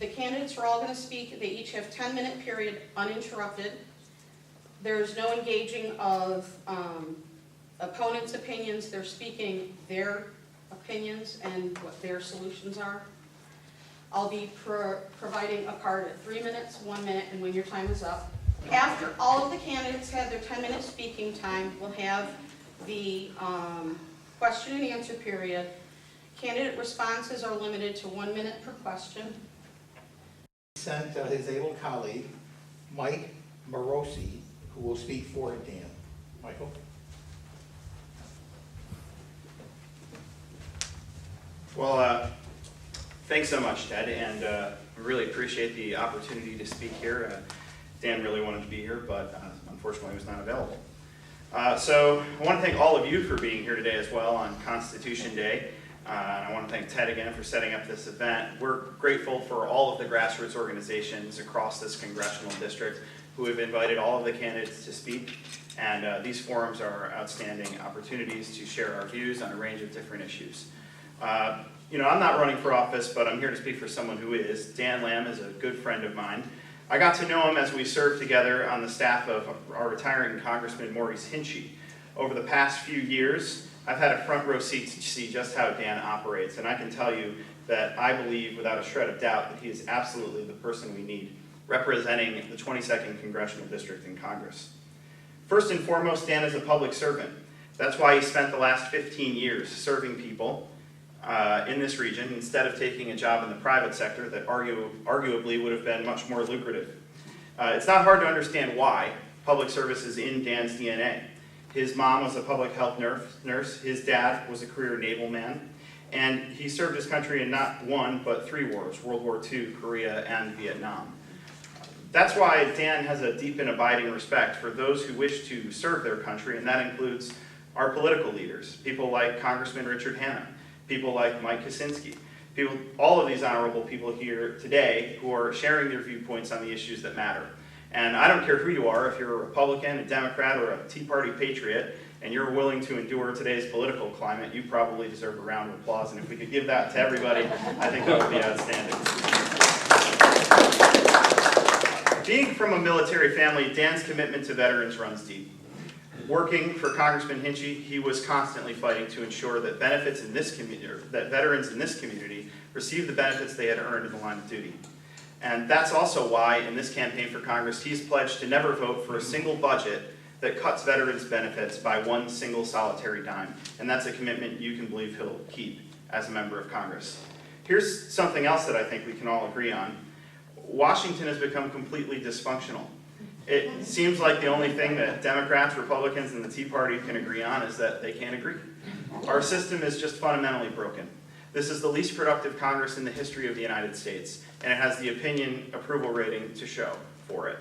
The candidates are all going to speak. They each have 10-minute period uninterrupted. There's no engaging of opponents' opinions. They're speaking their opinions and what their solutions are. I'll be providing a card at 3 minutes, 1 minute, and when your time is up. After all of the candidates have their 10-minute speaking time, we'll have the question and answer period. Candidate responses are limited to 1 minute per question. He sent his able colleague, Mike Morosi, who will speak for Dan. Michael? Well, thanks so much, Ted, and I really appreciate the opportunity to speak here. Dan really wanted to be here, but unfortunately was not available. So I want to thank all of you for being here today as well on Constitution Day. And I want to thank Ted again for setting up this event. We're grateful for all of the grassroots organizations across this congressional district who have invited all of the candidates to speak. And these forums are outstanding opportunities to share our views on a range of different issues. You know, I'm not running for office, but I'm here to speak for someone who is. Dan Lamb is a good friend of mine. I got to know him as we served together on the staff of our retiring Congressman Maurice Hinchey. Over the past few years, I've had a front row seat to see just how Dan operates, and I can tell you that I believe without a shred of doubt that he is absolutely the person we need, representing the 22nd Congressional District in Congress. First and foremost, Dan is a public servant. That's why he spent the last 15 years serving people in this region instead of taking a job in the private sector that arguably would have been much more lucrative. It's not hard to understand why. Public service is in Dan's DNA. His mom was a public health nurse, his dad was a career naval man, and he served his country in not one, but 3 wars, World War II, Korea, and Vietnam. That's why Dan has a deep and abiding respect for those who wish to serve their country, and that includes our political leaders, people like Congressman Richard Hanna, people like Mike Kaczynski, all of these honorable people here today who are sharing their viewpoints on the issues that matter. And I don't care who you are, if you're a Republican, a Democrat, or a Tea Party patriot, and you're willing to endure today's political climate, you probably deserve a round of applause. And if we could give that to everybody, I think that would be outstanding. Being from a military family, Dan's commitment to veterans runs deep. Working for Congressman Hinchey, he was constantly fighting to ensure that veterans in this community receive the benefits they had earned in the line of duty. And that's also why, in this campaign for Congress, he's pledged to never vote for a single budget that cuts veterans' benefits by one single solitary dime. And that's a commitment you can believe he'll keep as a member of Congress. Here's something else that I think we can all agree on. Washington has become completely dysfunctional. It seems like the only thing that Democrats, Republicans, and the Tea Party can agree on is that they can't agree. Our system is just fundamentally broken. This is the least productive Congress in the history of the United States, and it has the opinion approval rating to show for it.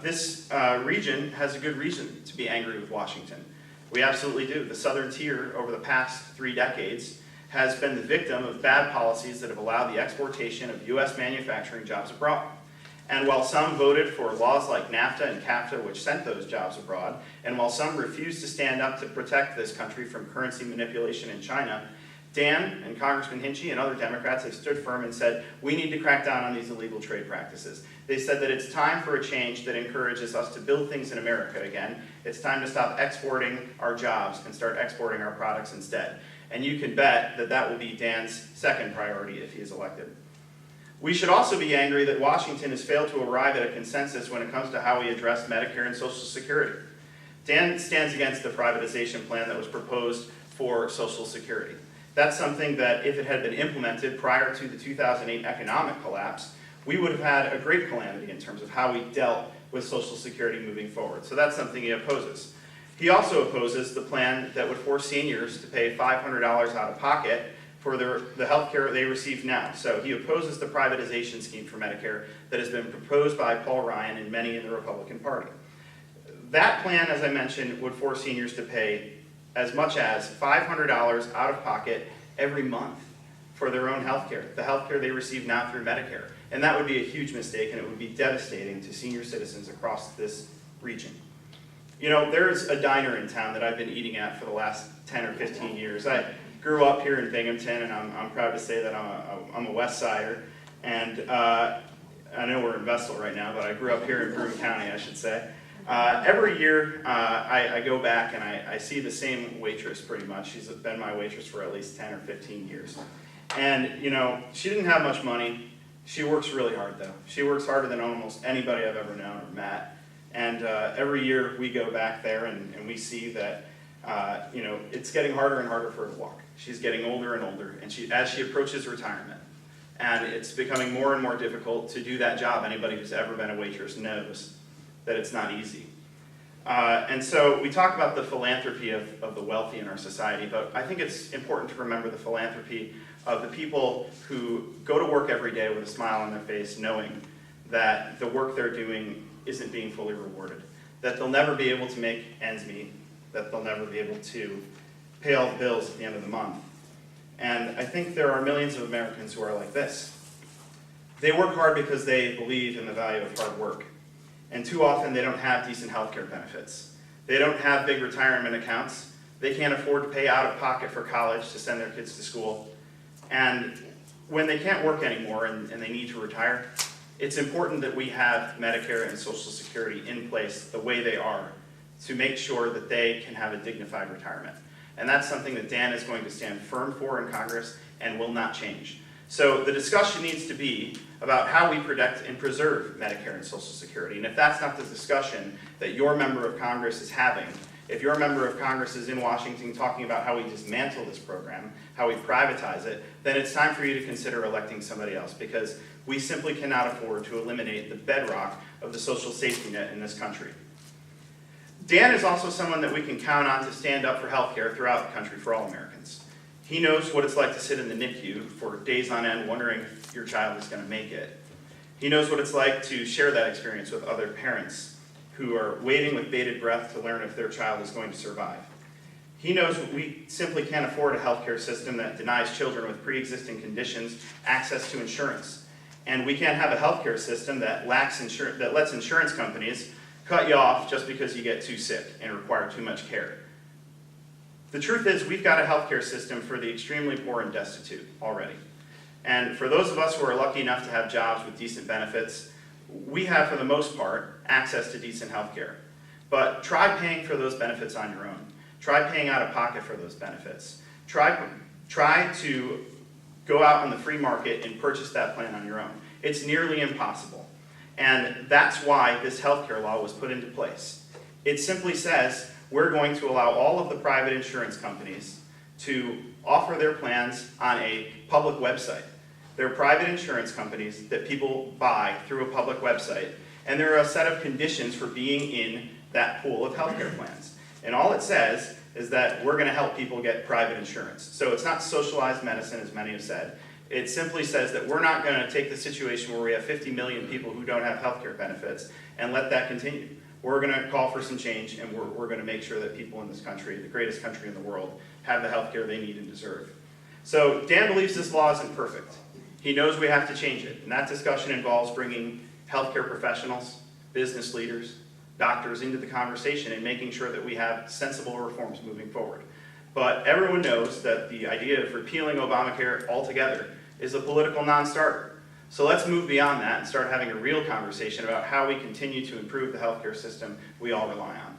This region has a good reason to be angry with Washington. We absolutely do. The Southern Tier, over the past 3 decades, has been the victim of bad policies that have allowed the exportation of U.S. manufacturing jobs abroad. And while some voted for laws like NAFTA and CAFTA, which sent those jobs abroad, and while some refused to stand up to protect this country from currency manipulation in China, Dan and Congressman Hinchey and other Democrats have stood firm and said, we need to crack down on these illegal trade practices. They said that it's time for a change that encourages us to build things in America again. It's time to stop exporting our jobs and start exporting our products instead. And you can bet that that will be Dan's second priority if he is elected. We should also be angry that Washington has failed to arrive at a consensus when it comes to how we address Medicare and Social Security. Dan stands against the privatization plan that was proposed for Social Security. That's something that, if it had been implemented prior to the 2008 economic collapse, we would have had a great calamity in terms of how we dealt with Social Security moving forward. So that's something he opposes. He also opposes the plan that would force seniors to pay $500 out of pocket for the health care they receive now. So he opposes the privatization scheme for Medicare that has been proposed by Paul Ryan and many in the Republican Party. That plan, as I mentioned, would force seniors to pay as much as $500 out of pocket every month for their own health care, the health care they receive now through Medicare. And that would be a huge mistake, and it would be devastating to senior citizens across this region. You know, there's a diner in town that I've been eating at for the last 10 or 15 years. I grew up here in Binghamton, and I'm proud to say that I'm a West Sider. And I know we're in Vestal right now, but I grew up here in Broome County, I should say. Every year I go back and I see the same waitress pretty much. She's been my waitress for at least 10 or 15 years. And you know, she didn't have much money. She works really hard though. She works harder than almost anybody I've ever known or met. And every year we go back there and we see that you know, it's getting harder and harder for her to walk. She's getting older and older, and as she approaches retirement. And it's becoming more and more difficult to do that job. Anybody who's ever been a waitress knows that it's not easy. And so we talk about the philanthropy of the wealthy in our society, but I think it's important to remember the philanthropy of the people who go to work every day with a smile on their face, knowing that the work they're doing isn't being fully rewarded, that they'll never be able to make ends meet, that they'll never be able to pay all the bills at the end of the month. And I think there are millions of Americans who are like this. They work hard because they believe in the value of hard work. And too often they don't have decent health care benefits. They don't have big retirement accounts. They can't afford to pay out of pocket for college to send their kids to school. And when they can't work anymore and they need to retire, it's important that we have Medicare and Social Security in place the way they are to make sure that they can have a dignified retirement. And that's something that Dan is going to stand firm for in Congress and will not change. So the discussion needs to be about how we protect and preserve Medicare and Social Security. And if that's not the discussion that your member of Congress is having, if your member of Congress is in Washington talking about how we dismantle this program, how we privatize it, then it's time for you to consider electing somebody else, because we simply cannot afford to eliminate the bedrock of the social safety net in this country. Dan is also someone that we can count on to stand up for health care throughout the country for all Americans. He knows what it's like to sit in the NICU for days on end wondering if your child is going to make it. He knows what it's like to share that experience with other parents who are waiting with bated breath to learn if their child is going to survive. He knows we simply can't afford a healthcare system that denies children with pre-existing conditions access to insurance. And we can't have a healthcare system that lets insurance companies cut you off just because you get too sick and require too much care. The truth is, we've got a healthcare system for the extremely poor and destitute already. And for those of us who are lucky enough to have jobs with decent benefits, we have, for the most part, access to decent healthcare. But try paying for those benefits on your own. Try paying out of pocket for those benefits. Try to go out on the free market and purchase that plan on your own. It's nearly impossible. And that's why this healthcare law was put into place. It simply says we're going to allow all of the private insurance companies to offer their plans on a public website. They're private insurance companies that people buy through a public website, and there are a set of conditions for being in that pool of healthcare plans. And all it says is that we're going to help people get private insurance. So it's not socialized medicine, as many have said. It simply says that we're not going to take the situation where we have 50 million people who don't have health care benefits and let that continue. We're going to call for some change, and we're going to make sure that people in this country, the greatest country in the world, have the health care they need and deserve. So Dan believes this law isn't perfect. He knows we have to change it, and that discussion involves bringing healthcare professionals, business leaders, doctors into the conversation and making sure that we have sensible reforms moving forward. But everyone knows that the idea of repealing Obamacare altogether is a political non-starter. So let's move beyond that and start having a real conversation about how we continue to improve the healthcare system we all rely on.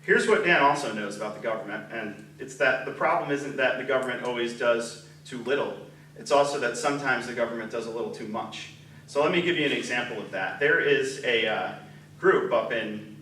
Here's what Dan also knows about the government, and it's that the problem isn't that the government always does too little. It's also that sometimes the government does a little too much. So let me give you an example of that. There is a group up in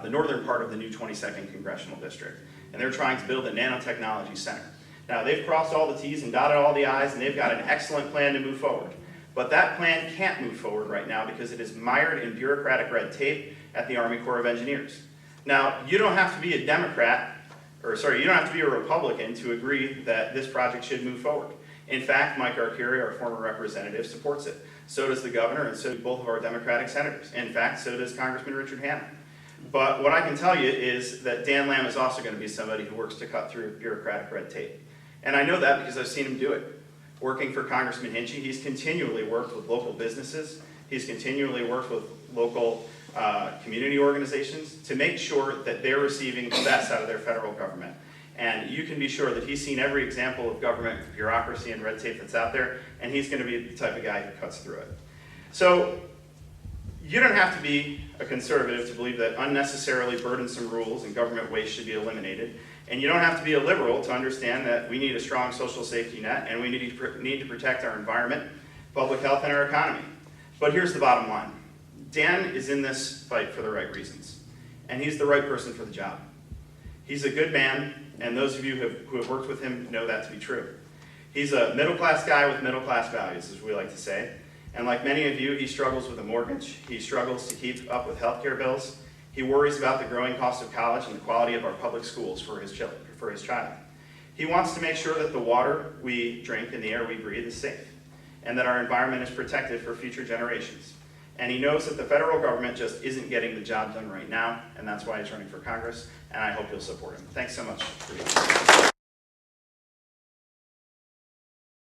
the northern part of the new 22nd Congressional District, and they're trying to build a nanotechnology center. Now, they've crossed all the T's and dotted all the I's, and they've got an excellent plan to move forward. But that plan can't move forward right now because it is mired in bureaucratic red tape at the Army Corps of Engineers. Now, you don't have to be a Democrat, you don't have to be a Republican to agree that this project should move forward. In fact, Mike Arcuri, our former representative, supports it. So does the governor, and so do both of our Democratic senators. In fact, so does Congressman Richard Hanna. But what I can tell you is that Dan Lamb is also going to be somebody who works to cut through bureaucratic red tape. And I know that because I've seen him do it. Working for Congressman Hinchey, he's continually worked with local businesses. He's continually worked with local community organizations to make sure that they're receiving the best out of their federal government. And you can be sure that he's seen every example of government bureaucracy and red tape that's out there, and he's going to be the type of guy who cuts through it. So you don't have to be a conservative to believe that unnecessarily burdensome rules and government waste should be eliminated. And you don't have to be a liberal to understand that we need a strong social safety net and we need to protect our environment, public health, and our economy. But here's the bottom line. Dan is in this fight for the right reasons, and he's the right person for the job. He's a good man, and those of you who have worked with him know that to be true. He's a middle-class guy with middle-class values, as we like to say. And like many of you, he struggles with a mortgage. He struggles to keep up with healthcare bills. He worries about the growing cost of college and the quality of our public schools for his child. He wants to make sure that the water we drink and the air we breathe is safe, and that our environment is protected for future generations. And he knows that the federal government just isn't getting the job done right now, and that's why he's running for Congress, and I hope you'll support him. Thanks so much for being here.